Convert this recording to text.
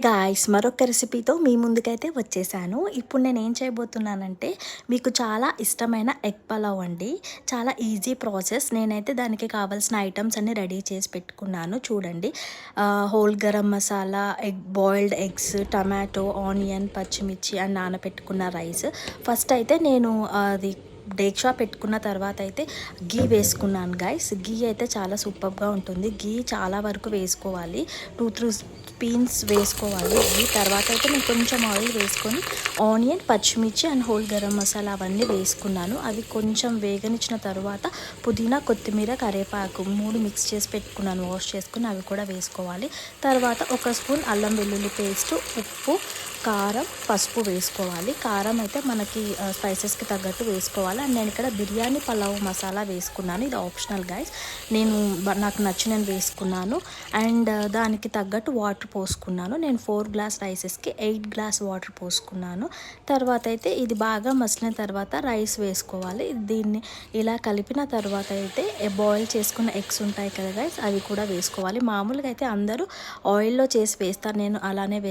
Guys మరొక రెసిపీతో మీ ముందుకైతే వచ్చేసాను. ఇప్పుడు నేను ఏం చేయబోతున్నానంటే మీకు చాలా ఇష్టమైన ఎగ్ పలావ్ అండి. చాలా ఈజీ ప్రాసెస్. నేనైతే దానికి కావాల్సిన ఐటమ్స్ అన్నీ రెడీ చేసి పెట్టుకున్నాను చూడండి. Whole garam masala, boiled eggs, tomato, onion, పచ్చిమిర్చి అండ్ నానబెట్టుకున్న రైస్. ఫస్ట్ అయితే నేను అది డేక్షా పెట్టుకున్న తర్వాత అయితే గీ వేసుకున్నాను గైస్. గీ అయితే చాలా సూపర్గా ఉంటుంది. గీ చాలా వరకు వేసుకోవాలి. 2-3 స్పూన్స్ వేసుకోవాలి గీ. తర్వాత అయితే నేను కొంచెం ఆయిల్ వేసుకొని ఆనియన్, పచ్చిమిర్చి అండ్ హోల్ గరం మసాలా అవన్నీ వేసుకున్నాను. అవి కొంచెం వేగనిచ్చిన తర్వాత పుదీనా, కొత్తిమీర, కరివేపాకు 3 మిక్స్ చేసి పెట్టుకున్నాను. వాష్ చేసుకుని అవి కూడా వేసుకోవాలి. తర్వాత 1 స్పూన్ అల్లం వెల్లుల్లి పేస్ట్, ఉప్పు, కారం, పసుపు వేసుకోవాలి. కారం అయితే మనకి స్పైసెస్కి తగ్గట్టు వేసుకోవాలి. అండ్ నేను ఇక్కడ బిర్యానీ పలావ్ మసాలా వేసుకున్నాను. ఇది ఆప్షనల్ గైస్. నాకు నచ్చినవి వేసుకున్నాను. అండ్ దానికి తగ్గట్టు వాటర్ పోసుకున్నాను. నేను 4 గ్లాస్ రైసెస్కి 8 గ్లాస్ వాటర్ పోసుకున్నాను. తర్వాత అయితే ఇది బాగా మసిలిన తర్వాత రైస్ వేసుకోవాలి. దీన్ని ఇలా కలిపిన తర్వాత అయితే బాయిల్ చేసుకున్న ఎగ్స్ ఉంటాయి కదా గైస్, అవి కూడా వేసుకోవాలి. మామూలుగా అయితే అందరూ ఆయిల్లో చేసి వేస్తారు, నేను అలానే వేస్తాను.